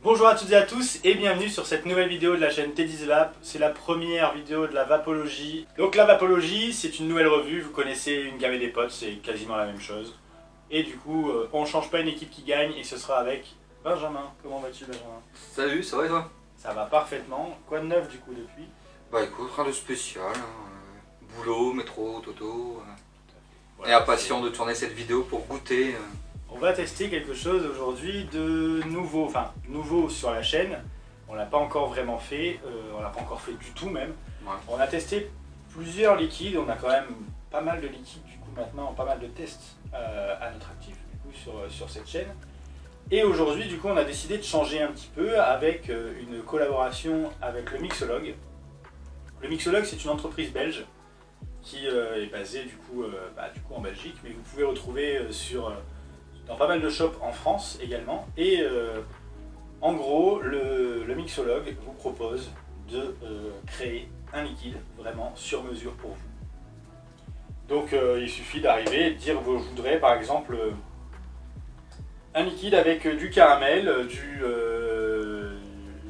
Bonjour à toutes et à tous et bienvenue sur cette nouvelle vidéo de la chaîne Teddy's Vap. C'est la première vidéo de la vapologie. Donc la vapologie, c'est une nouvelle revue, vous connaissez Une Gamme et des Potes, c'est quasiment la même chose. Et du coup, on change pas une équipe qui gagne et ce sera avec Benjamin. Comment vas-tu Benjamin? Salut, ça va et toi? Ça va parfaitement. Quoi de neuf du coup depuis? Bah écoute, rien de spécial, boulot, métro, toto, Voilà, et impatient de tourner cette vidéo pour goûter. On va tester quelque chose aujourd'hui de nouveau, enfin nouveau sur la chaîne. On l'a pas encore vraiment fait, on l'a pas encore fait du tout même. Ouais. On a testé plusieurs liquides, on a quand même pas mal de liquides du coup maintenant, pas mal de tests à notre actif du coup sur cette chaîne. Et aujourd'hui du coup on a décidé de changer un petit peu avec une collaboration avec le Mixologue. Le Mixologue c'est une entreprise belge qui est basée du coup en Belgique, mais vous pouvez retrouver dans pas mal de shops en France également. Et en gros, le Mixologue vous propose de créer un liquide vraiment sur mesure pour vous. Donc il suffit d'arriver et de dire je voudrais par exemple un liquide avec du caramel,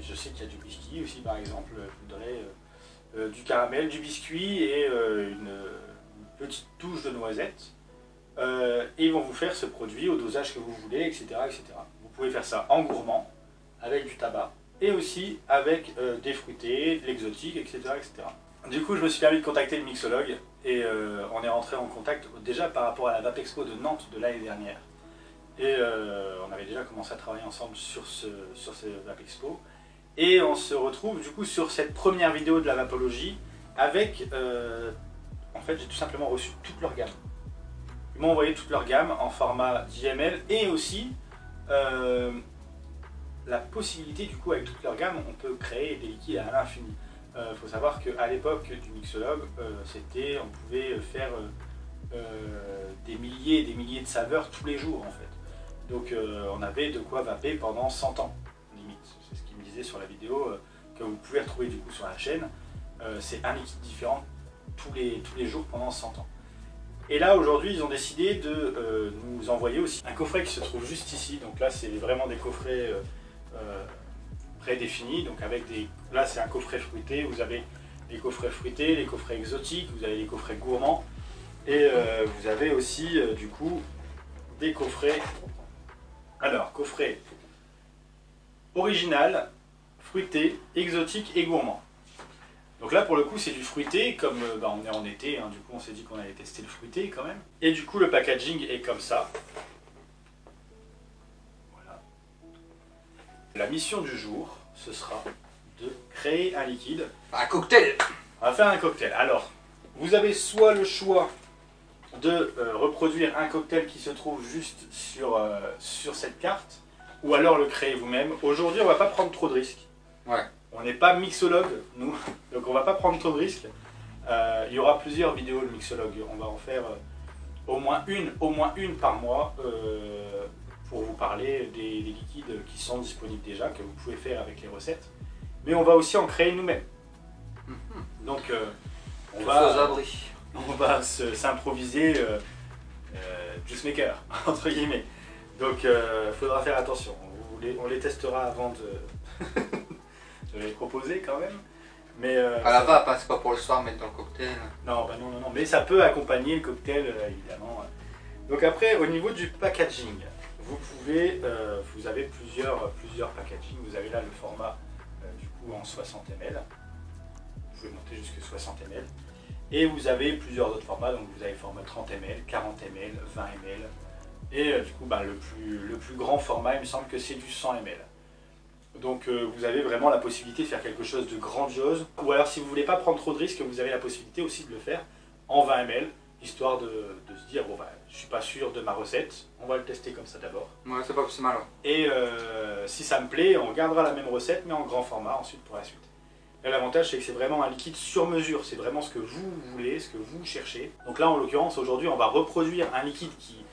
je sais qu'il y a du biscuit aussi par exemple, je voudrais du caramel, du biscuit et une petite touche de noisette. Et ils vont vous faire ce produit au dosage que vous voulez, etc., etc. Vous pouvez faire ça en gourmand, avec du tabac, et aussi avec des fruités, de l'exotique, etc., etc. Du coup, je me suis permis de contacter le Mixologue, et on est rentré en contact déjà par rapport à la Vap Expo de Nantes de l'année dernière. Et on avait déjà commencé à travailler ensemble sur ce Vap Expo. Et on se retrouve du coup sur cette première vidéo de la vapologie avec, en fait, j'ai tout simplement reçu toute leur gamme. Ils m'ont envoyé toute leur gamme en format 10 ml et aussi la possibilité du coup avec toute leur gamme on peut créer des liquides à l'infini. Il faut savoir qu'à l'époque du Mixologue, on pouvait faire des milliers et des milliers de saveurs tous les jours en fait. Donc on avait de quoi vaper pendant 100 ans limite. C'est ce qu'ils me disaient sur la vidéo que vous pouvez retrouver du coup sur la chaîne. C'est un liquide différent tous les jours pendant 100 ans. Et là aujourd'hui ils ont décidé de nous envoyer aussi un coffret qui se trouve juste ici. Donc là c'est vraiment des coffrets prédéfinis. Donc avec là c'est un coffret fruité, vous avez les coffrets fruités, les coffrets exotiques, vous avez les coffrets gourmands. Et vous avez aussi du coup des coffrets. Alors coffret original, fruité, exotique et gourmand. Donc là pour le coup c'est du fruité, comme on est en été, hein, du coup on s'est dit qu'on allait tester le fruité quand même. Et du coup le packaging est comme ça. Voilà. La mission du jour, ce sera de créer un liquide. Un cocktail! On va faire un cocktail. Alors, vous avez soit le choix de reproduire un cocktail qui se trouve juste sur cette carte, ou alors le créer vous-même. Aujourd'hui on va pas prendre trop de risques. Ouais. On n'est pas mixologue, nous, donc on va pas prendre trop de risques. Il y aura plusieurs vidéos de mixologue, on va en faire au moins une par mois pour vous parler des liquides qui sont disponibles déjà, que vous pouvez faire avec les recettes. Mais on va aussi en créer nous-mêmes. Donc on va s'improviser juice maker, entre guillemets. Donc il faudra faire attention, on les testera avant de... Je vais les proposer quand même. Mais à la vape, hein, c'est pas pour le soir mettre dans le cocktail. Non, bah non, mais ça peut accompagner le cocktail évidemment. Donc après, au niveau du packaging, vous avez plusieurs packaging. Vous avez là le format du coup en 60 ml. Vous pouvez monter jusqu'à 60 ml. Et vous avez plusieurs autres formats. Donc vous avez le format 30 ml, 40 ml, 20 ml. Et du coup, le plus grand format, il me semble que c'est du 100 ml. Donc vous avez vraiment la possibilité de faire quelque chose de grandiose. Ou alors si vous ne voulez pas prendre trop de risques, vous avez la possibilité aussi de le faire en 20 ml, histoire de se dire, bon je suis pas sûr de ma recette, on va le tester comme ça d'abord. Ouais, c'est pas plus mal. Et si ça me plaît, on gardera la même recette mais en grand format ensuite pour la suite. Là, l'avantage, c'est que c'est vraiment un liquide sur mesure. C'est vraiment ce que vous voulez, ce que vous cherchez. Donc là, en l'occurrence, aujourd'hui, on va reproduire un liquide qui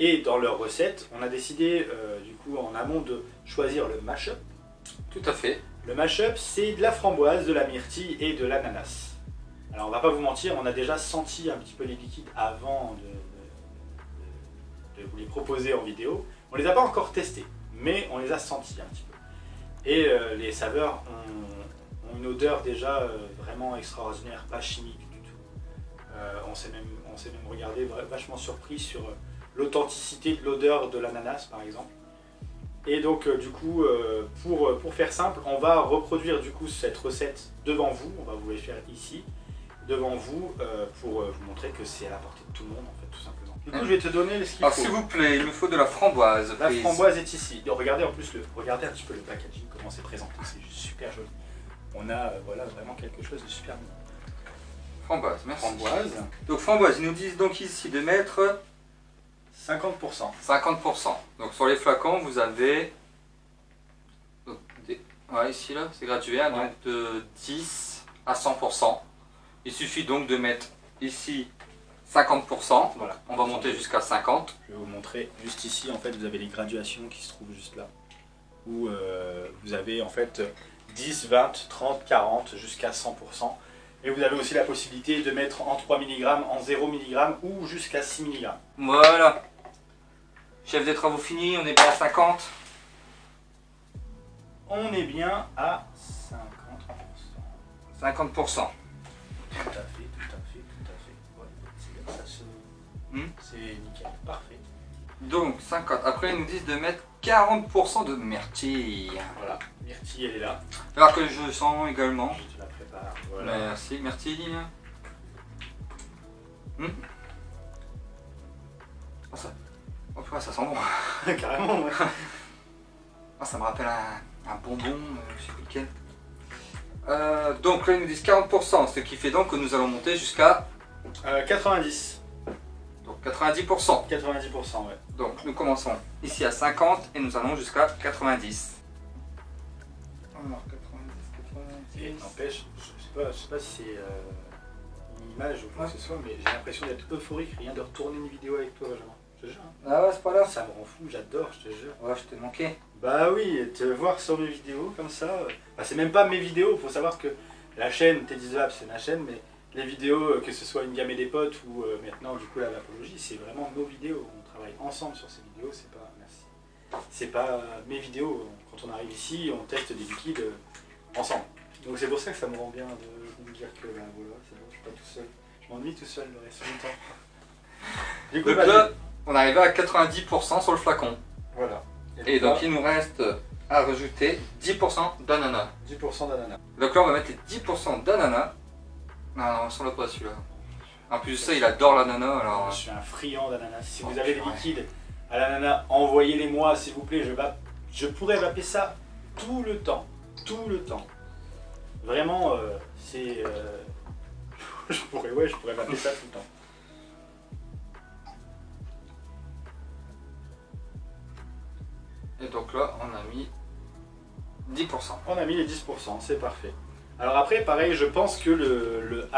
est dans leur recette. On a décidé, du coup, en amont, de choisir le mash-up. Tout à fait. Le mash-up, c'est de la framboise, de la myrtille et de l'ananas. Alors, on va pas vous mentir, on a déjà senti un petit peu les liquides avant de vous les proposer en vidéo. On les a pas encore testés, mais on les a sentis un petit peu. Et les saveurs ont une odeur déjà vraiment extraordinaire, pas chimique du tout. On s'est même regardé vachement surpris sur l'authenticité de l'odeur de l'ananas par exemple. Et donc du coup, pour faire simple, on va reproduire du coup cette recette devant vous, on va vous les faire ici, devant vous, pour vous montrer que c'est à la portée de tout le monde en fait, tout simplement. Du coup, je vais te donner ce qu'il faut. Alors s'il vous plaît, il me faut de la framboise. La please. framboise est ici. Regardez en plus, regardez un petit peu le packaging, comment c'est présenté, c'est juste super joli. On a voilà, vraiment quelque chose de super mignon. Framboise, merci. Framboise, Donc framboise, ils nous disent donc ici de mettre 50%. 50%. Donc sur les flacons, vous avez... Donc, ouais, ici là, c'est gradué, hein, Ouais. donc de 10 à 100%. Il suffit donc de mettre ici 50%. Voilà. On va monter jusqu'à 50. Je vais vous montrer juste ici, en fait, vous avez les graduations qui se trouvent juste là. Où vous avez en fait 10, 20, 30, 40 jusqu'à 100%. Et vous avez aussi la possibilité de mettre en 3 mg, en 0 mg ou jusqu'à 6 mg. Voilà. Chef des travaux fini, on est bien à 50. On est bien à 50%. 50%. Tout à fait, tout à fait, tout à fait. Ouais, c'est bien, ça se... C'est nickel, parfait. Donc 50. Après, ils nous disent de mettre 40% de myrtille. Voilà, myrtille elle est là. Alors que je sens également. Je te la prépare, voilà. Merci, myrtille. Oh, ça... Oh, purée, ça sent bon. Carrément, ouais. Ah, ça me rappelle un bonbon, je sais plus lequel. Donc là, ils nous disent 40%, ce qui fait donc que nous allons monter jusqu'à 90. donc 90%. 90%, ouais. Donc nous commençons ici à 50 et nous allons jusqu'à 90. Alors 90, Et 90. n'empêche, je sais pas si c'est une image ou quoi que ce soit, mais j'ai l'impression d'être euphorique, rien de retourner une vidéo avec toi, Benjamin. Je te jure. Hein. Ah ouais, c'est pas là. Ça me rend fou, j'adore, je te jure. Ouais, je t'ai manqué. Bah oui, te voir sur mes vidéos comme ça, bah, c'est même pas mes vidéos, faut savoir que la chaîne Teddy's c'est ma chaîne, mais les vidéos, que ce soit une gamme et des potes ou maintenant du coup la vapologie, c'est vraiment nos vidéos, on travaille ensemble sur ces vidéos, c'est pas, merci. C'est pas mes vidéos, quand on arrive ici, on teste des liquides ensemble. Donc c'est pour ça que ça me rend bien de me dire que ben, voilà, c'est bon, je suis pas tout seul, je m'ennuie tout seul le reste du temps. Du coup, Donc bah, là, on arrive à 90% sur le flacon. voilà. Et donc il nous reste à rajouter 10% d'ananas. 10% d'ananas. Donc là, on va mettre les 10% d'ananas. Non, on sent pas celui-là. En plus de ça, il adore l'ananas, alors... Je suis un friand d'ananas. Si vous Oh, avez des purée. liquides à l'ananas, envoyez-les-moi s'il vous plaît. Je pourrais vaper ça tout le temps. Tout le temps. Vraiment, c'est... je pourrais vaper ça tout le temps. Et donc là, on a mis 10%. On a mis les 10%, c'est parfait. Alors après, pareil, je pense que le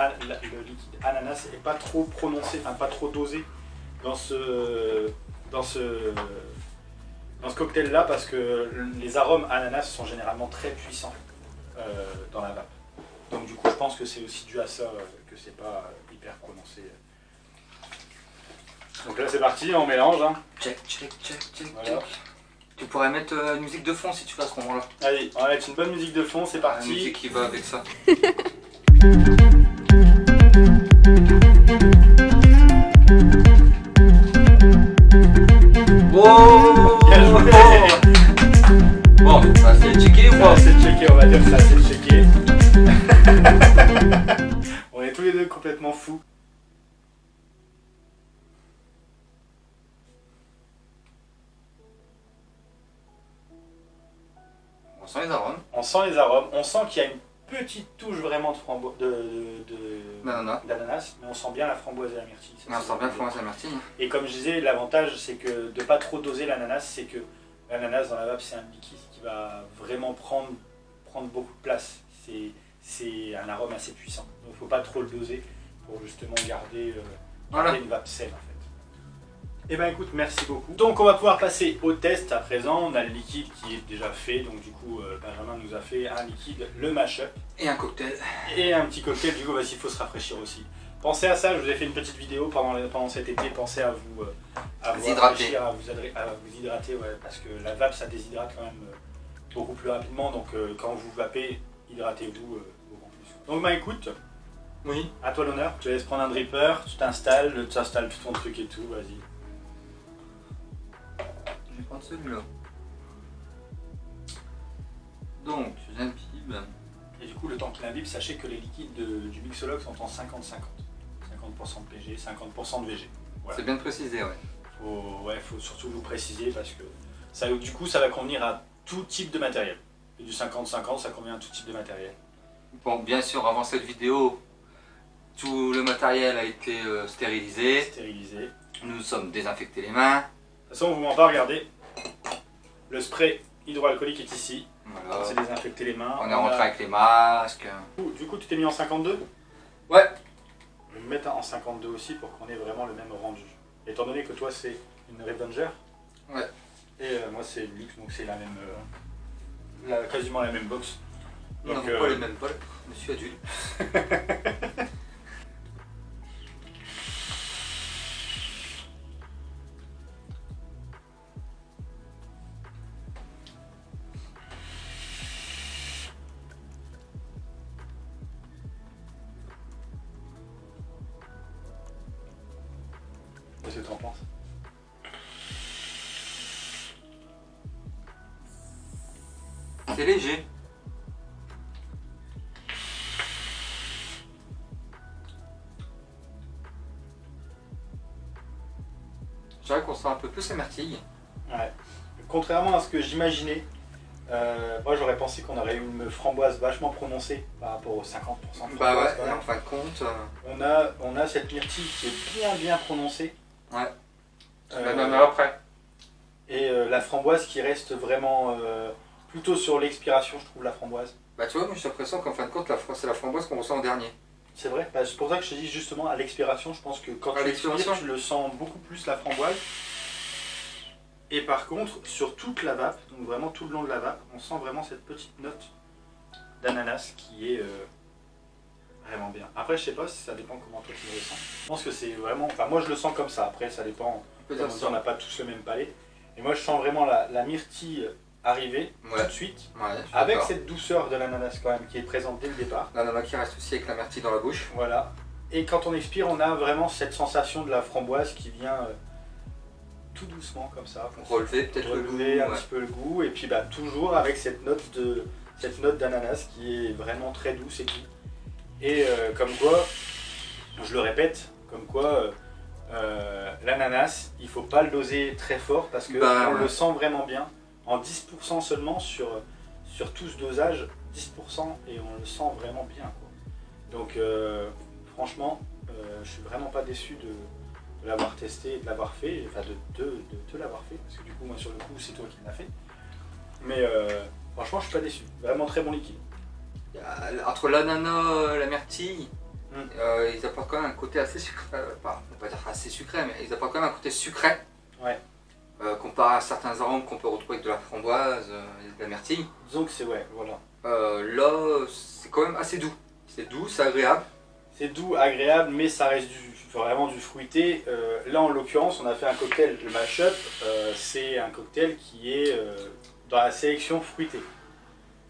liquide ananas n'est pas trop prononcé, enfin pas trop dosé dans ce cocktail-là, parce que les arômes ananas sont généralement très puissants dans la vape. Donc du coup, je pense que c'est aussi dû à ça que c'est pas hyper prononcé. Donc là, c'est parti, on mélange. Hein. Check, check, check, check, Voilà. check. Tu pourrais mettre une musique de fond si tu fais à ce moment-là. Allez, on va mettre une bonne musique de fond, c'est Une parti. musique qui va avec ça. Oh Bien joué. Bon, bah, c'est checké ou pas? C'est checké, on va dire ça, c'est checké. On est tous les deux complètement fous. On sent les arômes. On sent les arômes, on sent qu'il y a une petite touche vraiment D'ananas. d'ananas, mais on sent bien la framboise et la myrtille. Ça, Mais on c'est sent bien bon. framboise à myrtille. Et comme je disais, l'avantage c'est que de pas trop doser l'ananas, c'est que l'ananas dans la vape c'est un liquide qui va vraiment prendre beaucoup de place. c'est un arôme assez puissant. Donc il ne faut pas trop le doser pour justement garder, Voilà. une vape saine en fait. Et ben écoute, merci beaucoup. Donc on va pouvoir passer au test à présent. On a le liquide qui est déjà fait, donc du coup Benjamin nous a fait un liquide, le mash-up. Et un cocktail. Et un petit cocktail, du coup il faut se rafraîchir aussi. Pensez à ça, je vous ai fait une petite vidéo pendant cet été, pensez à vous Hydrater. rafraîchir, à vous hydrater, ouais, parce que la vape ça déshydrate quand même beaucoup plus rapidement, donc quand vous vapez, hydratez-vous beaucoup plus. Donc bah écoute, Oui. à toi l'honneur, je te laisse prendre un dripper, tu t'installes tout ton truc et tout, vas-y. Je vais prendre celui-là. Donc, j'imbibe. Et du coup, le temps qu'il imbibe, sachez que les liquides du mixologue sont en 50-50. 50% de PG, 50% de VG. Voilà. C'est bien de préciser, ouais. Faut surtout vous préciser parce que ça, du coup, ça va convenir à tout type de matériel. Et du 50-50, ça convient à tout type de matériel. Bon, bien sûr, avant cette vidéo, tout le matériel a été stérilisé. Stérilisé. Nous nous sommes désinfectés les mains. De toute façon, on vous ment pas, regardez. Le spray hydroalcoolique est ici. Voilà. On s'est désinfecté les mains. On est rentré avec les masques. Du coup, tu t'es mis en 52 ? Ouais. Je vais me mettre en 52 aussi pour qu'on ait vraiment le même rendu. Étant donné que toi, c'est une Revenger. Ouais. Et moi, c'est une Lux, donc c'est la même. Quasiment la même box. Nous Donc, n'avons pas les mêmes bols. Monsieur adulte. Qu'est-ce que tu en penses ? C'est léger. Je dirais qu'on sent un peu plus la myrtille. Ouais. Contrairement à ce que j'imaginais, moi j'aurais pensé qu'on aurait une framboise vachement prononcée par rapport aux 50% de framboise. Bah ouais, quand et même. en fin de compte. On a cette myrtille qui est bien prononcée. Ouais. Euh, Même après. et la framboise qui reste vraiment plutôt sur l'expiration, je trouve, la framboise. Bah tu vois, moi j'ai l'impression qu'en fin de compte, c'est la framboise qu'on ressent en dernier. C'est vrai, bah, c'est pour ça que je te dis justement à l'expiration, je pense que quand À tu expires, l'expiration. tu le sens beaucoup plus la framboise. Et par contre, sur toute la vape, donc vraiment tout le long de la vape, on sent vraiment cette petite note d'ananas qui est vraiment bien. Après, je sais pas si ça dépend comment toi tu le ressens. Je pense que c'est vraiment, enfin moi je le sens comme ça, après ça dépend, On peut comme dire on dit, ça. on n'a pas tous le même palais. Et moi je sens vraiment la myrtille arriver Ouais. tout de suite, Ouais, je suis avec d'accord. cette douceur de l'ananas quand même qui est présente dès le départ. L'ananas qui reste aussi avec la myrtille dans la bouche. Voilà. Et quand on expire, on a vraiment cette sensation de la framboise qui vient tout doucement comme ça. Relever peut-être le goût. Relever un Ouais. petit peu le goût. Et puis bah, toujours avec cette note d'ananas qui est vraiment très douce et tout. Et comme quoi, je le répète, comme quoi l'ananas, il faut pas le doser très fort parce que Bah, on ouais. le sent vraiment bien. En 10% seulement sur tout ce dosage, 10% et on le sent vraiment bien, quoi. Donc franchement, je suis vraiment pas déçu de l'avoir testé et de l'avoir fait, enfin de te l'avoir fait, parce que du coup moi sur le coup c'est toi qui l'as fait. Mais franchement je suis pas déçu, vraiment très bon liquide. Entre l'ananas, la myrtille, Mm. ils apportent quand même un côté assez sucré. On va pas dire assez sucré, mais ils apportent quand même un côté sucré. Ouais. Comparé à certains arômes qu'on peut retrouver avec de la framboise et de la myrtille. Disons que c'est ouais, voilà. Là, c'est quand même assez doux. C'est doux, c'est agréable. C'est doux, agréable, mais ça reste vraiment du fruité. Là, en l'occurrence, on a fait un cocktail, le mash-up. C'est un cocktail qui est dans la sélection fruitée.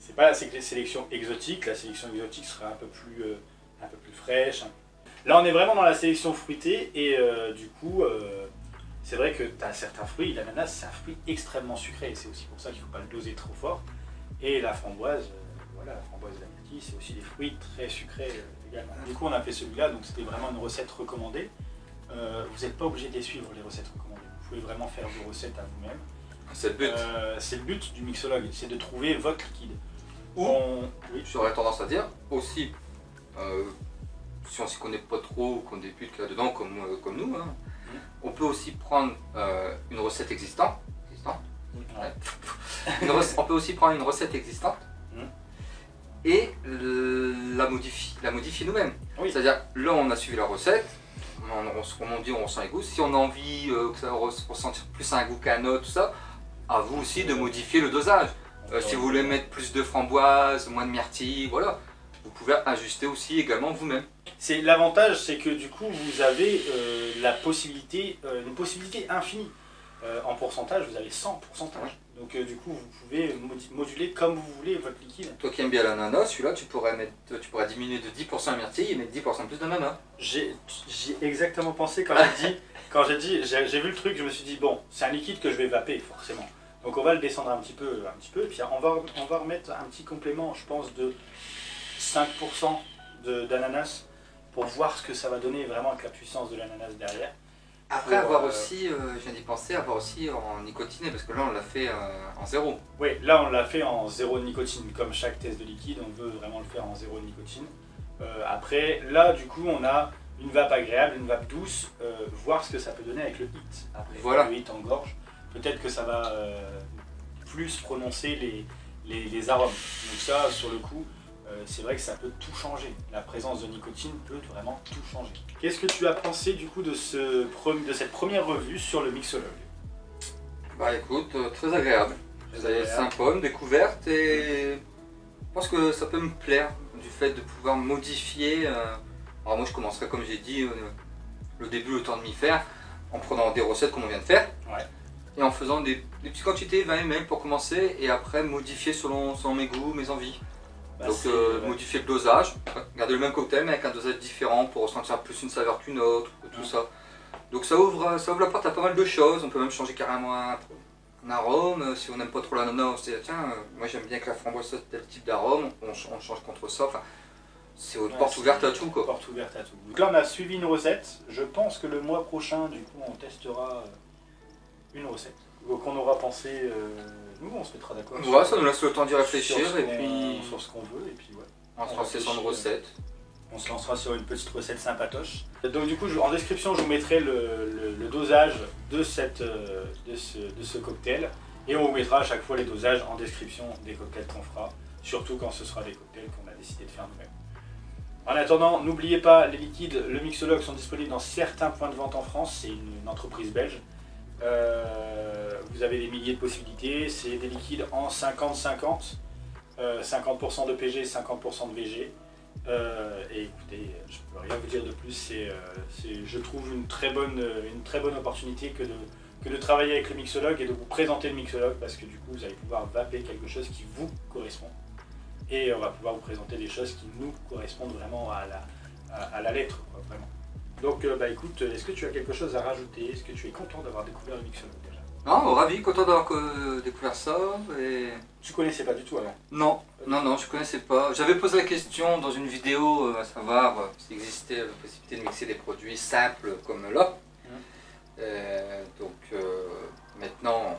C'est pas la sélection exotique. La sélection exotique serait un peu plus fraîche. Là, on est vraiment dans la sélection fruitée et du coup, c'est vrai que tu as certains fruits. L'ananas, c'est un fruit extrêmement sucré et c'est aussi pour ça qu'il ne faut pas le doser trop fort. Et la framboise, voilà, la framboise et la myrtille, c'est aussi des fruits très sucrés également. Du coup, on a fait celui-là, donc c'était vraiment une recette recommandée. Vous n'êtes pas obligé de les suivre, les recettes recommandées. Vous pouvez vraiment faire vos recettes à vous-même. C'est le but. C'est le but du mixologue, c'est de trouver votre liquide. Ou, Oui. j'aurais tendance à dire, aussi, si on s'y connaît pas trop, qu'on débute là-dedans comme nous, hein, on peut aussi prendre une recette existante. Ouais. On peut aussi prendre une recette existante Mhm. et la modifier nous-mêmes. Oui. C'est-à-dire, là on a suivi la recette, comme on dit, on ressent les goûts. Si on a envie que ça ressentir plus un goût qu'un autre, tout ça, à vous aussi de modifier le dosage. Si vous voulez mettre plus de framboises, moins de myrtilles, voilà, vous pouvez ajuster aussi également vous-même. L'avantage, c'est que du coup, vous avez la possibilité, une possibilité infinie. En pourcentage, vous avez 100 pourcentages. Donc du coup, vous pouvez moduler comme vous voulez votre liquide. Toi qui aimes bien l'ananas, celui-là, tu pourrais diminuer de 10% la myrtille et mettre 10% plus d'ananas. J'ai exactement pensé j'ai vu le truc, je me suis dit, bon, c'est un liquide que je vais vaper, forcément. Donc on va le descendre un petit peu, et puis on va remettre un petit complément, je pense, de 5% d'ananas pour voir ce que ça va donner vraiment avec la puissance de l'ananas derrière. Après avoir aussi, je viens d'y penser, avoir aussi en nicotine, parce que là on l'a fait en zéro. Oui, là on l'a fait en zéro de nicotine, comme chaque test de liquide, on veut vraiment le faire en zéro de nicotine. Après, là du coup on a une vape agréable, une vape douce, voir ce que ça peut donner avec le hit. Après, voilà. Le hit en gorge, peut-être que ça va plus prononcer les arômes. Donc ça, sur le coup, c'est vrai que ça peut tout changer. La présence de nicotine peut vraiment tout changer. Qu'est-ce que tu as pensé du coup de cette première revue sur le mixologue? Bah écoute, très agréable. C'est sympa, une découverte, et je pense que ça peut me plaire du fait de pouvoir modifier. Alors moi je commencerai, comme j'ai dit, le début, le temps de m'y faire, en prenant des recettes comme on vient de faire. Ouais. Et en faisant des petites quantités, 20 ml pour commencer, et après modifier selon mes goûts, mes envies. Bah, donc modifier le dosage, garder le même cocktail mais avec un dosage différent pour ressentir plus une saveur qu'une autre, tout ça. Donc ça ouvre la porte à pas mal de choses, on peut même changer carrément un arôme. Si on n'aime pas trop l'ananas, on se dit tiens, moi j'aime bien que la framboise soit tel type d'arôme, on change contre ça. Enfin, c'est une porte ouverte à tout, quoi. Porte ouverte à tout. Donc là on a suivi une recette, je pense que le mois prochain du coup on testera une recette qu'on aura pensé, nous on se mettra d'accord. Ouais, ça nous laisse le temps d'y réfléchir et puis sur ce qu'on veut, et puis ouais. On se lancera sur une recette. On se lancera sur une petite recette sympatoche. Donc du coup en description je vous mettrai le dosage de ce cocktail, et on vous mettra à chaque fois les dosages en description des cocktails qu'on fera, surtout quand ce sera des cocktails qu'on a décidé de faire nous-mêmes. En attendant, n'oubliez pas, les liquides, le mixologue sont disponibles dans certains points de vente en France, c'est une entreprise belge. Vous avez des milliers de possibilités, c'est des liquides en 50-50, 50% de PG, 50% de VG. Et écoutez, je ne peux rien vous dire de plus, je trouve une très bonne opportunité que de travailler avec le mixologue et de vous présenter le mixologue, parce que du coup vous allez pouvoir vaper quelque chose qui vous correspond. Et on va pouvoir vous présenter des choses qui nous correspondent vraiment à la lettre, quoi, vraiment. Donc bah écoute, est-ce que tu as quelque chose à rajouter? Est-ce que tu es content d'avoir découvert le mixologue déjà? Non, ravi, content d'avoir découvert ça. Et... Tu connaissais pas du tout avant? Non, je connaissais pas. J'avais posé la question dans une vidéo, à savoir s'il existait la possibilité de mixer des produits simples comme là. Donc maintenant,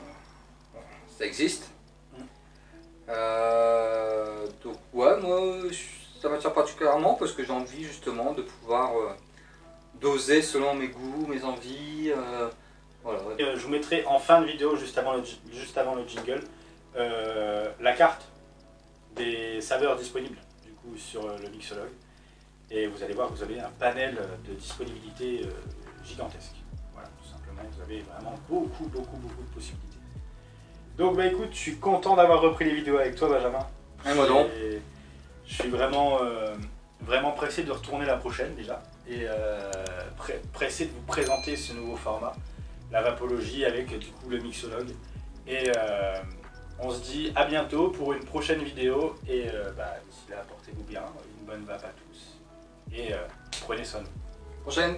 ça existe. Donc ouais, moi ça m'attire particulièrement parce que j'ai envie justement de pouvoir doser selon mes goûts, mes envies. Voilà. Je vous mettrai en fin de vidéo, juste avant le jingle, la carte des saveurs disponibles du coup sur le mixologue, et vous allez voir que vous avez un panel de disponibilité gigantesque. Voilà, tout simplement, vous avez vraiment beaucoup de possibilités. Donc bah écoute, je suis content d'avoir repris les vidéos avec toi, Benjamin. Et moi donc. Je suis vraiment pressé de retourner la prochaine déjà, et pressé de vous présenter ce nouveau format, la vapologie avec du coup le mixologue. Et on se dit à bientôt pour une prochaine vidéo, et d'ici là, portez-vous bien, une bonne vape à tous, et prenez soin de vous. Prochaine.